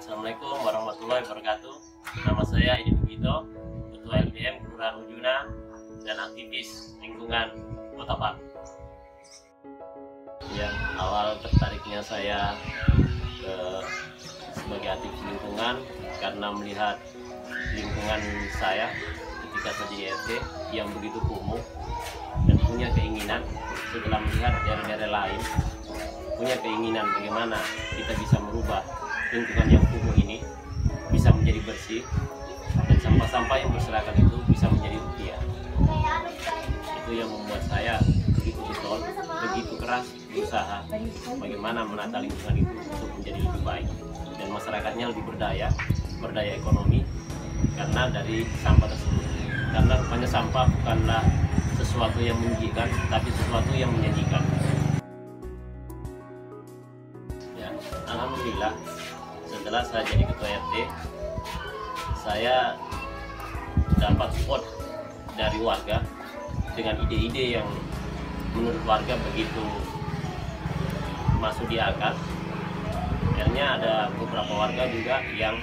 Assalamualaikum warahmatullahi wabarakatuh. Nama saya Edi Bugito, Ketua LBM Kelurahan Ujuna dan aktivis lingkungan Kota Palu. Yang awal tertariknya saya sebagai aktivis lingkungan karena melihat lingkungan saya ketika saya jadi RT yang begitu kumuh dan punya keinginan setelah melihat daerah-daerah lain punya keinginan bagaimana kita bisa merubah lingkungan yang kumuh ini bisa menjadi bersih dan sampah-sampah yang berserakan itu bisa menjadi rupiah. Itu yang membuat saya begitu getol, begitu keras berusaha bagaimana menata lingkungan itu untuk menjadi lebih baik dan masyarakatnya lebih berdaya ekonomi karena dari sampah tersebut. Karena rupanya sampah bukanlah sesuatu yang menjijikan, tapi sesuatu yang menyajikan. Ya, alhamdulillah setelah saya jadi ketua RT, saya dapat support dari warga dengan ide-ide yang menurut warga begitu masuk di akal. Akhirnya ada beberapa warga juga yang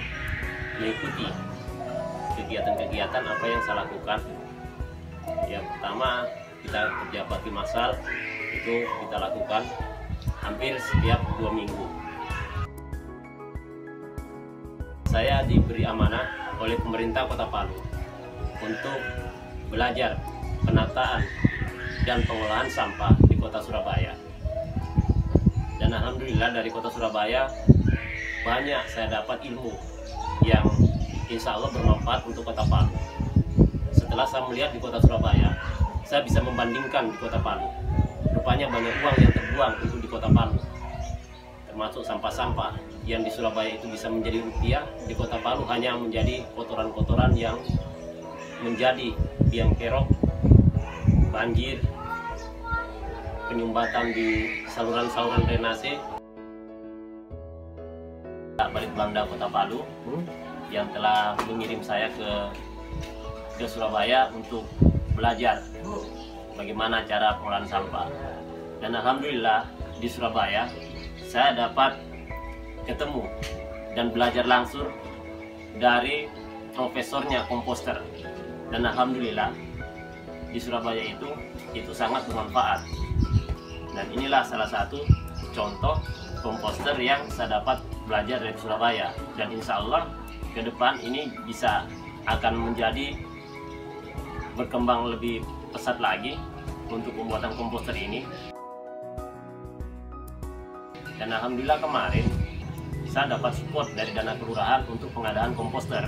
mengikuti kegiatan-kegiatan apa yang saya lakukan. Yang pertama, kita kerja bakti massal itu kita lakukan hampir setiap 2 minggu. Saya diberi amanah oleh pemerintah Kota Palu untuk belajar penataan dan pengolahan sampah di Kota Surabaya. Dan alhamdulillah dari Kota Surabaya banyak saya dapat ilmu yang insya Allah bermanfaat untuk Kota Palu. Setelah saya melihat di Kota Surabaya, saya bisa membandingkan di Kota Palu. Rupanya banyak uang yang terbuang untuk di Kota Palu, termasuk sampah-sampah yang di Surabaya itu bisa menjadi rupiah, di Kota Palu hanya menjadi kotoran-kotoran yang menjadi biang kerok, banjir, penyumbatan di saluran-saluran drainase. Balik Bangda Kota Palu yang telah mengirim saya ke Surabaya untuk belajar bagaimana cara pengolahan sampah. Dan alhamdulillah di Surabaya saya dapat ketemu dan belajar langsung dari profesornya komposter. Dan alhamdulillah di Surabaya itu sangat bermanfaat. Dan inilah salah satu contoh komposter yang saya dapat belajar dari Surabaya. Dan insya Allah ke depan ini bisa akan menjadi berkembang lebih pesat lagi untuk pembuatan komposter ini. Dan alhamdulillah kemarin saya dapat support dari dana kelurahan untuk pengadaan komposter,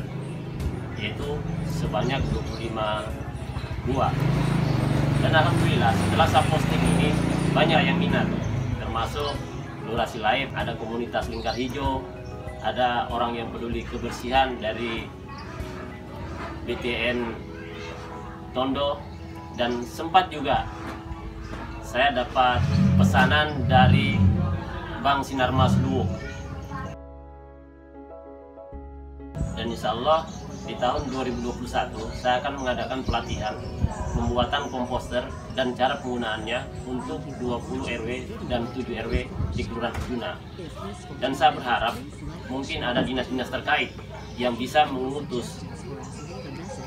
yaitu sebanyak 25 buah. Dan alhamdulillah setelah saya posting ini banyak yang minat, termasuk lurah lain, ada komunitas lingkar hijau, ada orang yang peduli kebersihan dari BTN Tondo, dan sempat juga saya dapat pesanan dari Bank Sinarmas Luwuk. Dan insya Allah di tahun 2021 saya akan mengadakan pelatihan pembuatan komposter dan cara penggunaannya untuk 20 RW dan 7 RW di Kelurahan Ujuna. Dan saya berharap mungkin ada dinas-dinas terkait yang bisa mengutus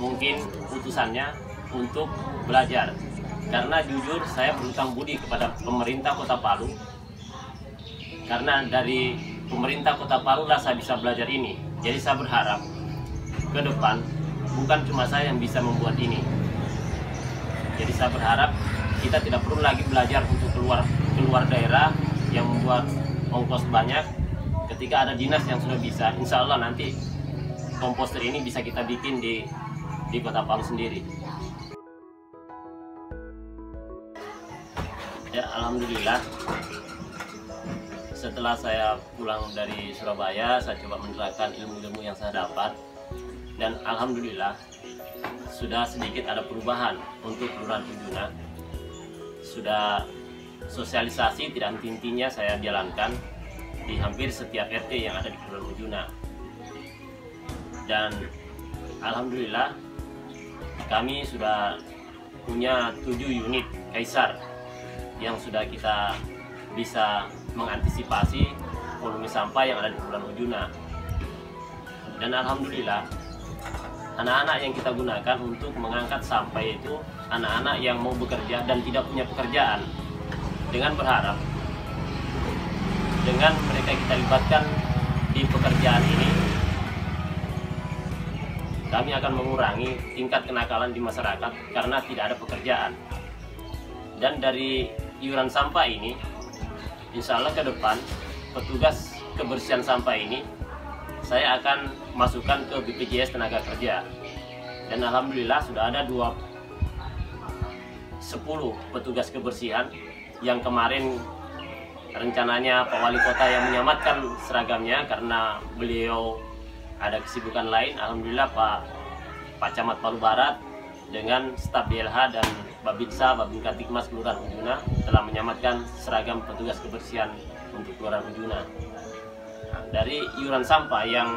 mungkin utusannya untuk belajar. Karena jujur saya berhutang budi kepada pemerintah Kota Palu, karena dari pemerintah Kota Palu lah saya bisa belajar ini. Jadi saya berharap ke depan bukan cuma saya yang bisa membuat ini. Jadi saya berharap kita tidak perlu lagi belajar untuk keluar daerah yang membuat ongkos banyak. Ketika ada dinas yang sudah bisa, insya Allah nanti komposter ini bisa kita bikin di Kota Palu sendiri. Ya, alhamdulillah setelah saya pulang dari Surabaya, saya coba menerapkan ilmu-ilmu yang saya dapat, dan alhamdulillah sudah sedikit ada perubahan untuk Kelurahan Ujuna. Sudah sosialisasi tidak henti-hentinya saya jalankan di hampir setiap RT yang ada di Kelurahan Ujuna. Dan alhamdulillah kami sudah punya 7 unit Kaisar yang sudah kita bisa mengantisipasi volume sampah yang ada di Kelurahan Ujuna. Dan alhamdulillah anak-anak yang kita gunakan untuk mengangkat sampah itu anak-anak yang mau bekerja dan tidak punya pekerjaan. Dengan berharap dengan mereka kita libatkan di pekerjaan ini, kami akan mengurangi tingkat kenakalan di masyarakat karena tidak ada pekerjaan. Dan dari iuran sampah ini, insya Allah ke depan petugas kebersihan sampah ini saya akan masukkan ke BPJS Tenaga Kerja. Dan alhamdulillah sudah ada 10 petugas kebersihan yang kemarin rencananya Pak Wali Kota yang menyamatkan seragamnya karena beliau ada kesibukan lain. Alhamdulillah Pak Camat Palu Barat dengan staf DLH dan Babinsa, Babin Kantikmas Kelurahan Ujuna telah menyamatkan seragam petugas kebersihan untuk Kelurahan Ujuna. Nah, dari iuran sampah yang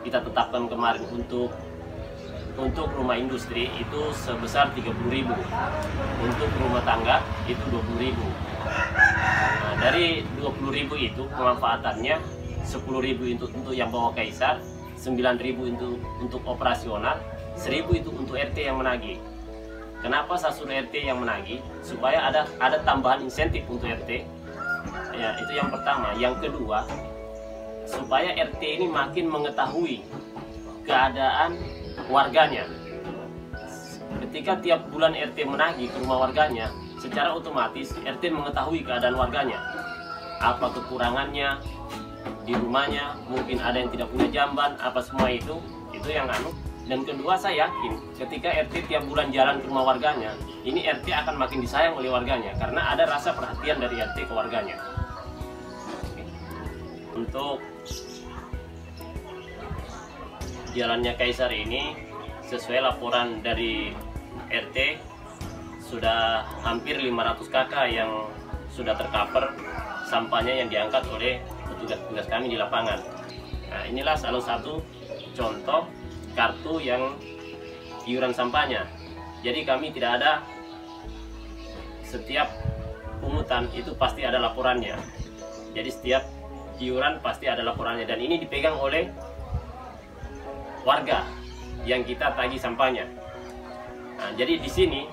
kita tetapkan kemarin untuk rumah industri itu sebesar 30.000, untuk rumah tangga itu 20.000. Nah, dari 20.000 itu pemanfaatannya 10.000 untuk yang bawa kaisar, 9.000 untuk operasional, 1.000 itu untuk RT yang menagih. Kenapa saya suruh RT yang menagih? Supaya ada tambahan insentif untuk RT. Ya, itu yang pertama. Yang kedua, supaya RT ini makin mengetahui keadaan warganya. Ketika tiap bulan RT menagih ke rumah warganya, secara otomatis RT mengetahui keadaan warganya, apa kekurangannya di rumahnya, mungkin ada yang tidak punya jamban, apa semua itu yang anu. Dan kedua, saya yakin ketika RT tiap bulan jalan ke rumah warganya, ini RT akan makin disayang oleh warganya karena ada rasa perhatian dari RT ke warganya. Untuk jalannya Kaisar ini sesuai laporan dari RT sudah hampir 500 kakak yang sudah tercover sampahnya yang diangkat oleh petugas-petugas kami di lapangan. Nah, inilah salah satu contoh kartu yang iuran sampahnya. Jadi kami tidak ada, setiap pungutan itu pasti ada laporannya. Jadi setiap iuran pasti ada laporannya dan ini dipegang oleh warga yang kita tagih sampahnya. Nah, jadi di sini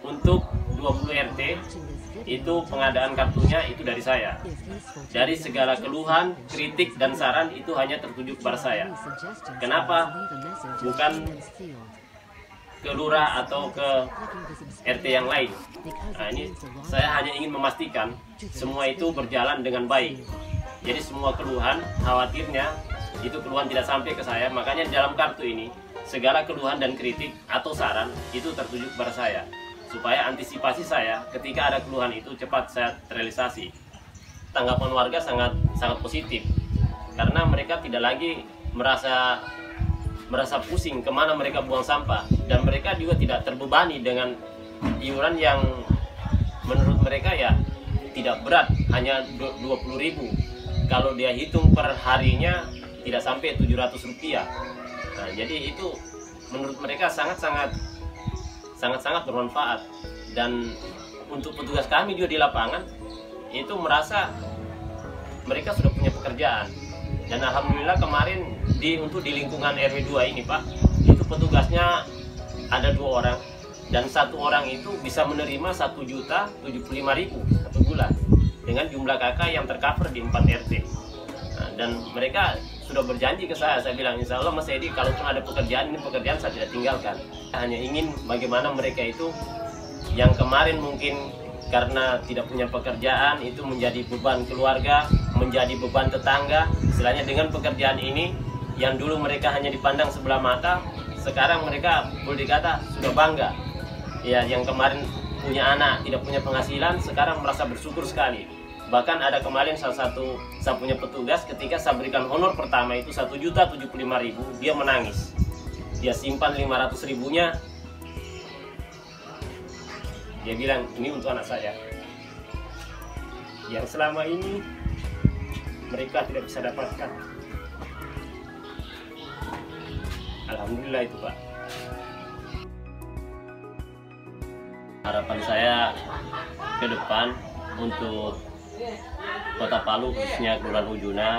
untuk 20 RT itu pengadaan kartunya itu dari saya. Dari segala keluhan, kritik dan saran itu hanya tertuju kepada saya. Kenapa bukan ke lurah atau ke RT yang lain? Nah, ini saya hanya ingin memastikan semua itu berjalan dengan baik. Jadi semua keluhan, khawatirnya itu keluhan tidak sampai ke saya. Makanya dalam kartu ini segala keluhan dan kritik atau saran itu tertuju kepada saya, supaya antisipasi saya ketika ada keluhan itu cepat saya terrealisasi. Tanggapan warga sangat positif karena mereka tidak lagi merasa pusing kemana mereka buang sampah, dan mereka juga tidak terbebani dengan iuran yang menurut mereka ya tidak berat, hanya 20.000. Kalau dia hitung per harinya tidak sampai 700 rupiah. Nah, jadi itu menurut mereka sangat-sangat bermanfaat. Dan untuk petugas kami juga di lapangan itu merasa mereka sudah punya pekerjaan. Dan alhamdulillah kemarin untuk di lingkungan RW 2 ini Pak, itu petugasnya ada 2 orang dan 1 orang itu bisa menerima 1.075.000 satu bulan dengan jumlah kakak yang tercover di 4 RT. Nah, dan mereka sudah berjanji ke saya bilang insya Allah Mas Edi, kalaupun ada pekerjaan, ini pekerjaan saya tidak tinggalkan. Hanya ingin bagaimana mereka itu yang kemarin mungkin karena tidak punya pekerjaan itu menjadi beban keluarga, menjadi beban tetangga. Istilahnya dengan pekerjaan ini yang dulu mereka hanya dipandang sebelah mata, sekarang mereka boleh dikata sudah bangga. Ya, yang kemarin punya anak tidak punya penghasilan, sekarang merasa bersyukur sekali. Bahkan ada kemarin saya punya petugas, ketika saya berikan honor pertama itu 1.075.000, dia menangis. Dia simpan 500.000-nya. Dia bilang ini untuk anak saya yang selama ini mereka tidak bisa dapatkan. Alhamdulillah itu Pak. Harapan saya ke depan untuk Kota Palu, khususnya Kelurahan Ujuna,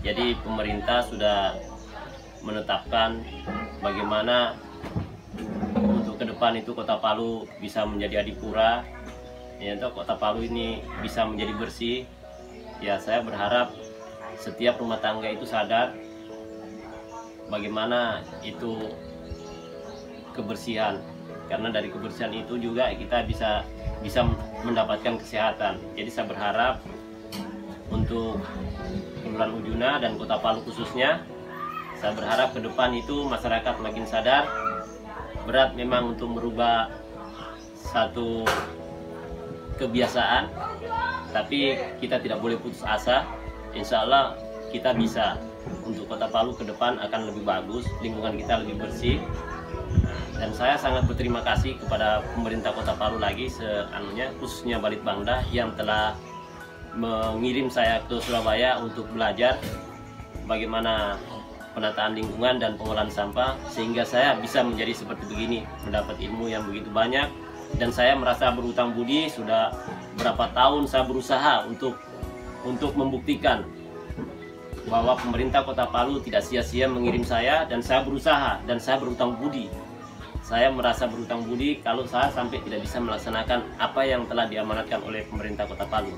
jadi pemerintah sudah menetapkan bagaimana untuk ke depan itu Kota Palu bisa menjadi adipura, ya, untuk Kota Palu ini bisa menjadi bersih. Ya, saya berharap setiap rumah tangga itu sadar bagaimana itu kebersihan, karena dari kebersihan itu juga kita bisa mendapatkan kesehatan. Jadi saya berharap untuk Kelurahan Ujuna dan Kota Palu khususnya, saya berharap ke depan itu masyarakat makin sadar. Berat memang untuk merubah satu kebiasaan, tapi kita tidak boleh putus asa. Insya Allah kita bisa. Untuk Kota Palu ke depan akan lebih bagus, lingkungan kita lebih bersih. Dan saya sangat berterima kasih kepada pemerintah Kota Palu lagi, khususnya Balitbangda yang telah mengirim saya ke Surabaya untuk belajar bagaimana penataan lingkungan dan pengolahan sampah, sehingga saya bisa menjadi seperti begini, mendapat ilmu yang begitu banyak. Dan saya merasa berutang budi. Sudah berapa tahun saya berusaha untuk membuktikan bahwa pemerintah Kota Palu tidak sia-sia mengirim saya, dan saya berusaha dan saya berutang budi. Saya merasa berutang budi kalau saya sampai tidak bisa melaksanakan apa yang telah diamanatkan oleh pemerintah Kota Palu.